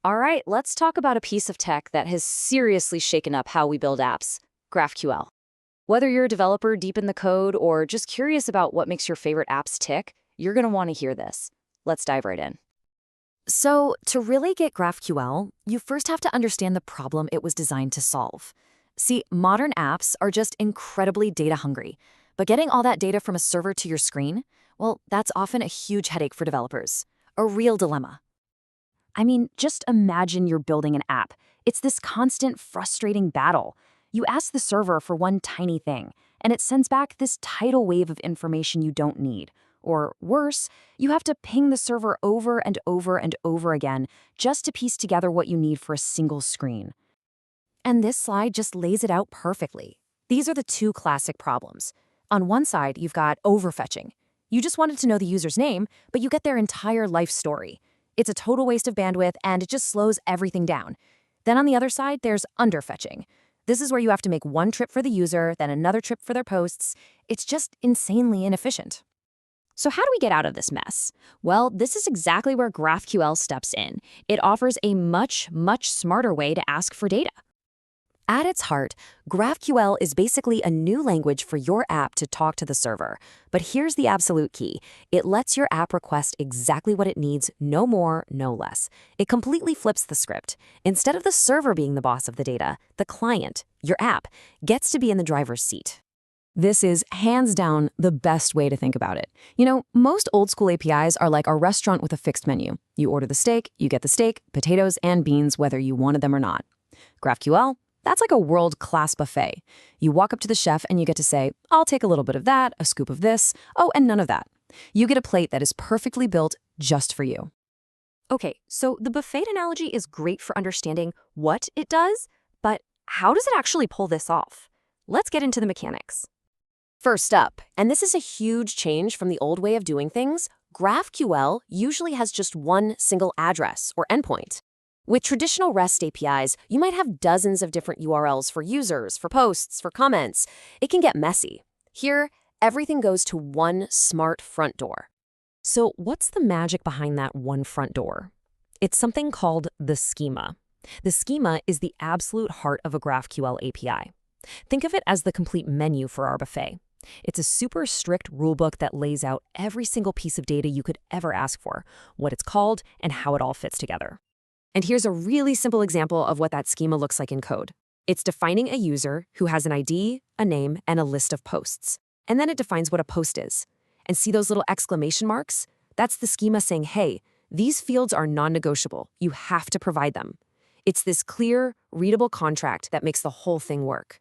All right, let's talk about a piece of tech that has seriously shaken up how we build apps, GraphQL. Whether you're a developer deep in the code or just curious about what makes your favorite apps tick, you're going to want to hear this. Let's dive right in. So, to really get GraphQL, you first have to understand the problem it was designed to solve. See, modern apps are just incredibly data hungry, but getting all that data from a server to your screen, well, that's often a huge headache for developers. A real dilemma. I mean, just imagine you're building an app. It's this constant, frustrating battle. You ask the server for one tiny thing, and it sends back this tidal wave of information you don't need. Or worse, you have to ping the server over and over and over again just to piece together what you need for a single screen. And this slide just lays it out perfectly. These are the two classic problems. On one side, you've got overfetching. You just wanted to know the user's name, but you get their entire life story. It's a total waste of bandwidth, and it just slows everything down. Then on the other side, there's underfetching. This is where you have to make one trip for the user, then another trip for their posts. It's just insanely inefficient. So how do we get out of this mess? Well, this is exactly where GraphQL steps in. It offers a much smarter way to ask for data. At its heart, GraphQL is basically a new language for your app to talk to the server. But here's the absolute key. It lets your app request exactly what it needs, no more, no less. It completely flips the script. Instead of the server being the boss of the data, the client, your app, gets to be in the driver's seat. This is, hands down, the best way to think about it. You know, most old-school APIs are like a restaurant with a fixed menu. You order the steak, you get the steak, potatoes, and beans whether you wanted them or not. GraphQL? That's like a world-class buffet. You walk up to the chef and you get to say, I'll take a little bit of that, a scoop of this, oh, and none of that. You get a plate that is perfectly built just for you. Okay, so the buffet analogy is great for understanding what it does, but how does it actually pull this off? Let's get into the mechanics. First up, and this is a huge change from the old way of doing things, GraphQL usually has just one single address or endpoint. With traditional REST APIs, you might have dozens of different URLs for users, for posts, for comments. It can get messy. Here, everything goes to one smart front door. So what's the magic behind that one front door? It's something called the schema. The schema is the absolute heart of a GraphQL API. Think of it as the complete menu for our buffet. It's a super strict rulebook that lays out every single piece of data you could ever ask for, what it's called, and how it all fits together. And here's a really simple example of what that schema looks like in code. It's defining a user who has an ID, a name, and a list of posts. And then it defines what a post is. And see those little exclamation marks? That's the schema saying, hey, these fields are non-negotiable. You have to provide them. It's this clear, readable contract that makes the whole thing work.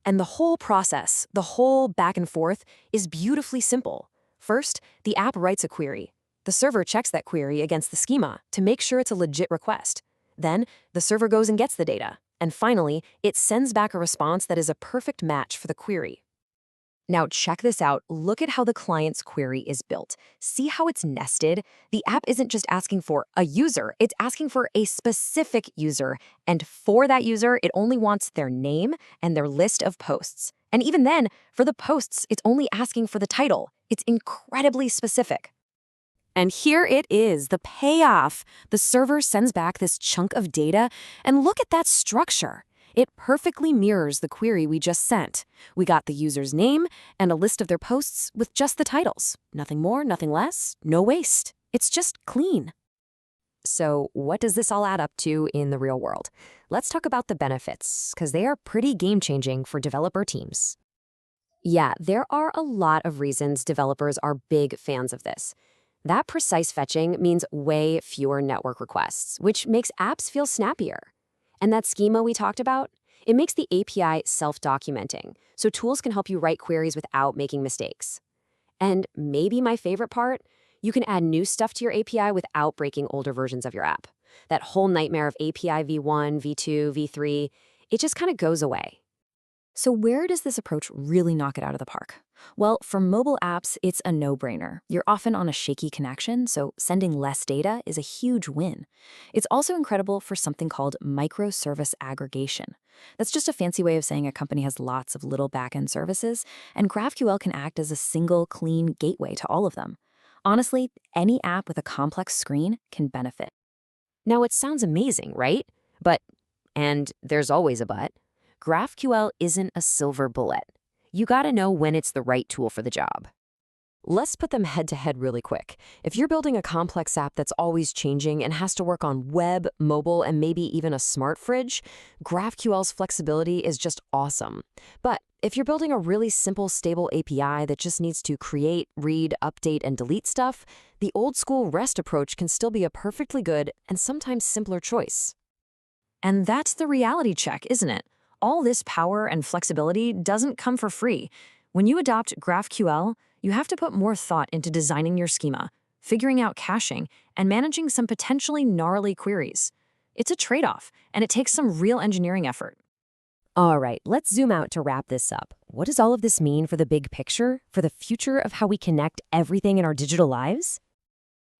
And the whole process, the whole back and forth, is beautifully simple. First, the app writes a query. The server checks that query against the schema to make sure it's a legit request. Then, the server goes and gets the data. And finally, it sends back a response that is a perfect match for the query. Now check this out. Look at how the client's query is built. See how it's nested? The app isn't just asking for a user, it's asking for a specific user. And for that user, it only wants their name and their list of posts. And even then, for the posts, it's only asking for the title. It's incredibly specific. And here it is, the payoff. The server sends back this chunk of data, and look at that structure. It perfectly mirrors the query we just sent. We got the user's name and a list of their posts with just the titles. Nothing more, nothing less, no waste. It's just clean. So what does this all add up to in the real world? Let's talk about the benefits, because they are pretty game-changing for developer teams. Yeah, there are a lot of reasons developers are big fans of this. That precise fetching means way fewer network requests, which makes apps feel snappier. And that schema we talked about, it makes the API self-documenting, so tools can help you write queries without making mistakes. And maybe my favorite part, you can add new stuff to your API without breaking older versions of your app. That whole nightmare of API v1, v2, v3, it just kind of goes away. So where does this approach really knock it out of the park? Well, for mobile apps, it's a no-brainer. You're often on a shaky connection, so sending less data is a huge win. It's also incredible for something called microservice aggregation. That's just a fancy way of saying a company has lots of little backend services, and GraphQL can act as a single, clean gateway to all of them. Honestly, any app with a complex screen can benefit. Now, it sounds amazing, right? But, and there's always a but, GraphQL isn't a silver bullet. You gotta know when it's the right tool for the job. Let's put them head to head really quick. If you're building a complex app that's always changing and has to work on web, mobile, and maybe even a smart fridge, GraphQL's flexibility is just awesome. But if you're building a really simple, stable API that just needs to create, read, update, and delete stuff, the old school REST approach can still be a perfectly good and sometimes simpler choice. And that's the reality check, isn't it? All this power and flexibility doesn't come for free. When you adopt GraphQL, you have to put more thought into designing your schema, figuring out caching, and managing some potentially gnarly queries. It's a trade-off, and it takes some real engineering effort. All right, let's zoom out to wrap this up. What does all of this mean for the big picture, for the future of how we connect everything in our digital lives?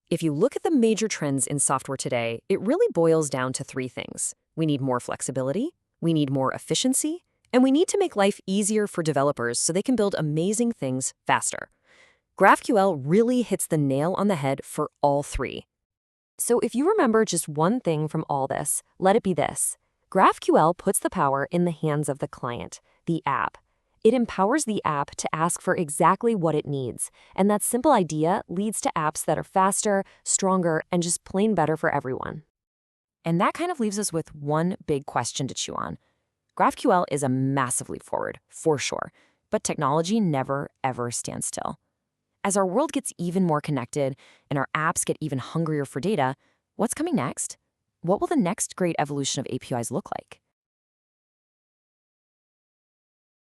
If you look at the major trends in software today, it really boils down to three things. We need more flexibility, we need more efficiency, and we need to make life easier for developers so they can build amazing things faster. GraphQL really hits the nail on the head for all three. So if you remember just one thing from all this, let it be this. GraphQL puts the power in the hands of the client, the app. It empowers the app to ask for exactly what it needs, and that simple idea leads to apps that are faster, stronger, and just plain better for everyone. And that kind of leaves us with one big question to chew on. GraphQL is a massive leap forward, for sure, but technology never, ever stands still. As our world gets even more connected and our apps get even hungrier for data, what's coming next? What will the next great evolution of APIs look like?